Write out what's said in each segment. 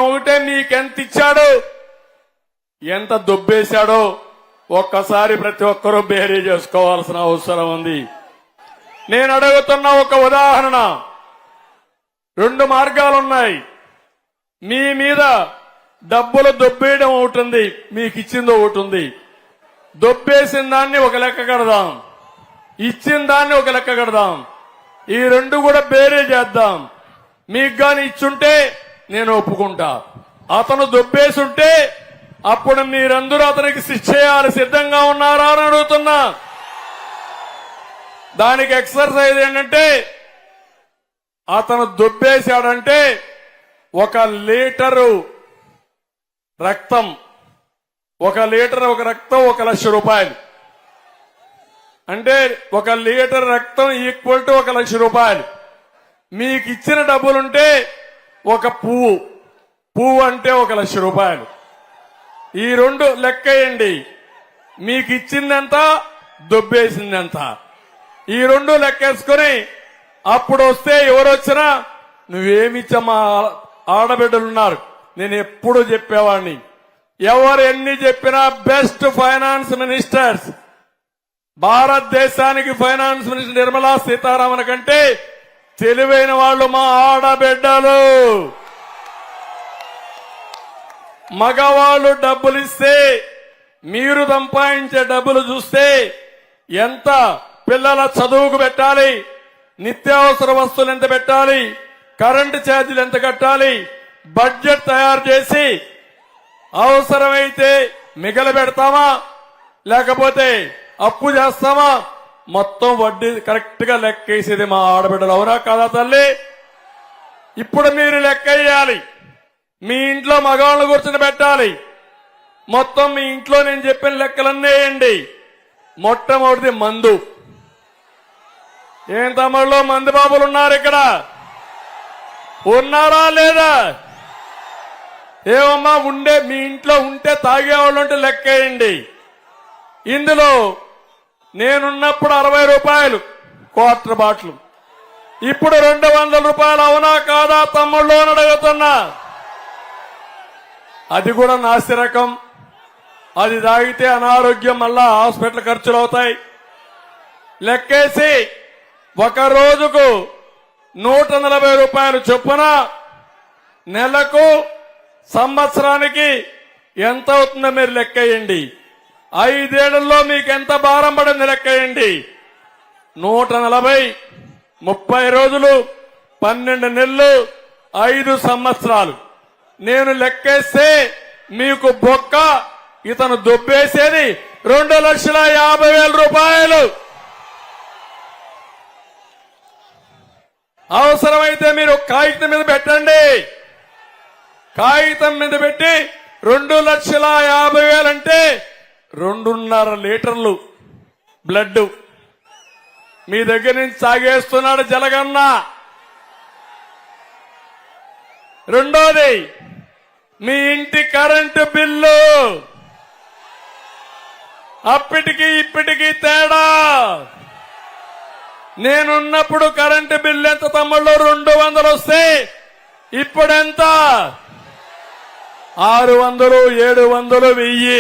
ఒకటే మీకెంత ఇచ్చాడో ఎంత దొబ్బేశాడో ఒక్కసారి ప్రతి ఒక్కరూ బేరీ చేసుకోవాల్సిన అవసరం ఉంది. నేను అడుగుతున్న ఒక ఉదాహరణ, 2 మార్గాలున్నాయి. మీ మీద డబ్బులు దొబ్బేయడం ఒకటి ఉంది, మీకు ఇచ్చింది ఒకటి ఉంది. దొబ్బేసిన దాన్ని ఒక లెక్క కడదాం, ఇచ్చిన దాన్ని ఒక లెక్క కడదాం. ఈ 2 కూడా బేరీ చేద్దాం. మీకు గాని ఇచ్చుంటే నేను ఒప్పుకుంటా, అతను దొబ్బేసుంటే అప్పుడు మీరందరూ అతనికి శిక్ష చేయాలి. సిద్ధంగా ఉన్నారా అని అడుగుతున్నా. దానికి ఎక్సర్సైజ్ ఏంటంటే, అతను దొబ్బేశాడంటే 1 లీటరు రక్తం, 1 లీటర్ రక్తం 1 లక్ష రూపాయలు. అంటే 1 లీటర్ రక్తం ఈక్వల్ టు 1 లక్ష రూపాయలు. మీకు ఇచ్చిన డబ్బులుంటే ఒక పువ్వు అంటే 1 లక్ష రూపాయలు. ఈ 2 లెక్కేయండి. మీకు ఇచ్చిందెంత, దొబ్బేసిందెంత, ఈ 2 లెక్కేసుకుని అప్పుడు వస్తే ఎవరొచ్చినా నువ్వేమిచ్చమ్మా, ఆడబిడ్డలున్నారు. నేను ఎప్పుడు చెప్పేవాడిని, ఎవరు ఎన్ని చెప్పినా బెస్ట్ ఫైనాన్స్ మినిస్టర్స్, భారతదేశానికి ఫైనాన్స్ మినిస్టర్ నిర్మలా సీతారామన్ కంటే తెలివైన వాళ్ళు మా ఆడబిడ్డలు. మగవాళ్ళు డబ్బులు ఇస్తే, మీరు సంపాదించే డబ్బులు చూస్తే ఎంత పిల్లల చదువుకు పెట్టాలి, నిత్యావసర వస్తువులు ఎంత పెట్టాలి, కరెంటు ఛార్జీలు ఎంత కట్టాలి, బడ్జెట్ తయారు చేసి అవసరమైతే మిగల పెడతామా లేకపోతే అప్పు చేస్తామా, మొత్తం వడ్డీ కరెక్ట్ గా లెక్కేసేది మా ఆడబిడ్డలు. అవునా కాదా తల్లి? ఇప్పుడు మీరు లెక్కేయాలి. మీ ఇంట్లో మగవాళ్ళు కూర్చొని పెట్టాలి. మొత్తం మీ ఇంట్లో నేను చెప్పిన లెక్కలన్నీ వేయండి. మొట్టమొదటిది మందు. ఏం తమ్ముళ్ళు, మందు బాబులు ఉన్నారు ఇక్కడ? ఉన్నారా లేదా? ఏమమ్మా మీ ఇంట్లో ఉంటే తాగేవాళ్ళు ఉంటే లెక్కేయండి. ఇందులో నేనున్నప్పుడు 60 రూపాయలు క్వార్టర్ బాటిల్, ఇప్పుడు 200 రూపాయలు. అవునా కాదా తమ్ముళ్ళు అని అడుగుతున్నా. అది కూడా నాసి రకం. అది తాగితే అనారోగ్యం, మళ్ళా హాస్పిటల్ ఖర్చులు అవుతాయి. లెక్కేసి ఒక రోజుకు 140 రూపాయలు చొప్పున నెలకు సంవత్సరానికి ఎంత అవుతుందో మీరు లెక్కేయండి. 5 ఏళ్లలో మీకు ఎంత భారం పడింది లెక్కేయండి. 140 30 రోజులు 12 నెలలు 5 సంవత్సరాలు. నేను లెక్కేస్తే మీకు బొక్క ఇతను దొబ్బేసేది 2,50,000 రూపాయలు. అవసరమైతే మీరు కాగితం మీద పెట్టండి. కాగితం మీద పెట్టి 2,50,000 అంటే 2.5 లీటర్లు బ్లడ్ మీ దగ్గర నుంచి సాగేస్తున్నాడు జలగన్న. రెండోది, మీ ఇంటి కరెంటు బిల్లు. అప్పటికి ఇప్పటికి తేడా. నేనున్నప్పుడు కరెంటు బిల్లు ఎంత తమ్ముళ్ళు? 200 వస్తే ఇప్పుడెంత? 600, 700, 1000.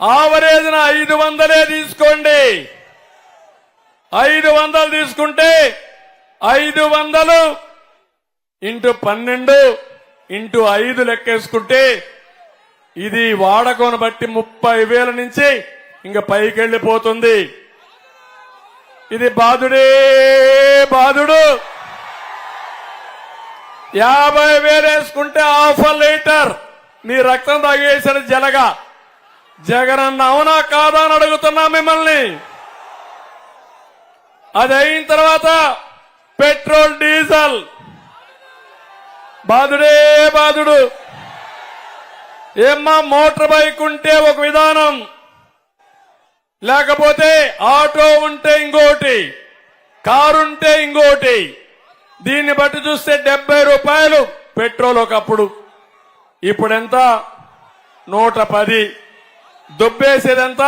ఆవరేజ్న 500 తీసుకోండి. 500 తీసుకుంటే 500 ఇంటూ 12 ఇంటూ 5 లెక్కేసుకుంటే ఇది వాడకం బట్టి 30,000 నుంచి ఇంకా పైకి వెళ్ళిపోతుంది. ఇది బాధుడే బాధుడు. 50,000 వేసుకుంటే 1/2 లీటర్ మీ రక్తం తాగేసాడు జలగా. జగనన్న అవునా కాదా అని అడుగుతున్నా మిమ్మల్ని. అది అయిన తర్వాత పెట్రోల్ డీజిల్ బాధుడే బాధుడు. ఏమ్మా, మోటార్ బైక్ ఉంటే ఒక విధానం, లేకపోతే ఆటో ఉంటే ఇంకోటి, కారుంటే ఇంకోటి. దీన్ని బట్టి చూస్తే 70 రూపాయలు పెట్రోల్ ఒకప్పుడు. ఇప్పుడెంత? 110. దుబ్బేసేదంత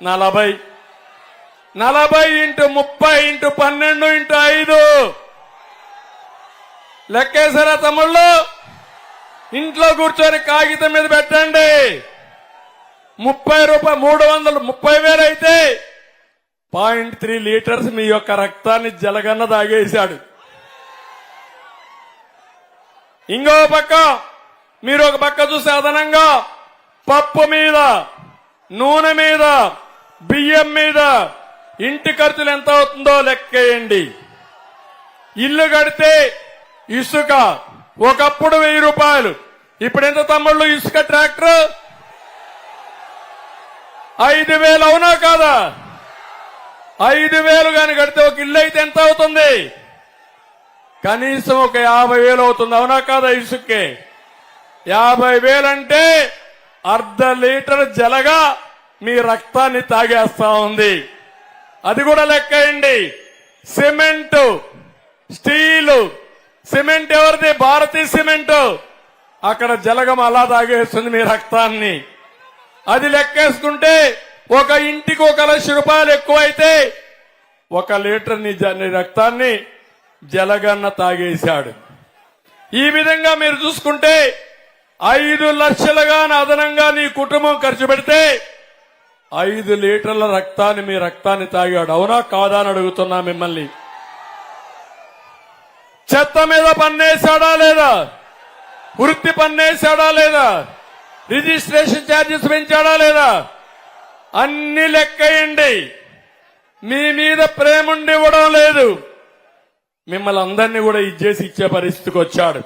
40. 40 ఇంటూ 30 ఇంటూ 12 ఇంటూ 5 లెక్కేసారా తమ్ముళ్ళు? ఇంట్లో కూర్చొని కాగితం మీద పెట్టండి. 330,000 అయితే 0.3 లీటర్స్ మీ యొక్క రక్తాన్ని జలగన్న తాగేశాడు. ఇంకో పక్క మీరు ఒక పక్క చూస్తే అదనంగా పప్పు మీద, నూనె మీద, బియ్యం మీద ఇంటి ఖర్చులు ఎంత అవుతుందో లెక్కేయండి. ఇల్లు కడితే ఇసుక ఒకప్పుడు 1000 రూపాయలు, ఇప్పుడు ఎంత తమ్ముళ్ళు? ఇసుక ట్రాక్టర్ 5,000 అవునా కాదా? 5,000 గాని కడితే ఒక ఇల్లు అయితే ఎంత అవుతుంది? కనీసం ఒక 50,000 అవుతుంది, అవునా కాదా? ఇసుకే 50,000 అంటే 1/2 లీటర్ జలగా మీ రక్తాన్ని తాగేస్తా ఉంది. అది కూడా లెక్కేయండి. సిమెంటు, స్టీలు, సిమెంట్ ఎవరిది? భారతీయ సిమెంట్. అక్కడ జలగం అలా తాగేస్తుంది మీ రక్తాన్ని. అది లెక్కేసుకుంటే ఒక ఇంటికి 1,00,000 రూపాయలు ఎక్కువైతే 1 లీటర్ నీ రక్తాన్ని జలగన్న తాగేశాడు. ఈ విధంగా మీరు చూసుకుంటే 5 లక్షలుగా అదనంగా నీ కుటుంబం ఖర్చు పెడితే 5 లీటర్ల రక్తాన్ని మీ రక్తాన్ని తాగాడు, అవునా కాదా అని అడుగుతున్నా మిమ్మల్ని. చెత్త మీద పన్నేశాడా లేదా? వృత్తి పన్నేశాడా లేదా? రిజిస్ట్రేషన్ ఛార్జెస్ పెంచాడా లేదా? అన్ని లెక్కేయండి. మీ మీద ప్రేమ ఉండి ఇవ్వడం లేదు, మిమ్మల్ని అందరినీ కూడా ఇచ్చేసి ఇచ్చే పరిస్థితికి వచ్చాడు.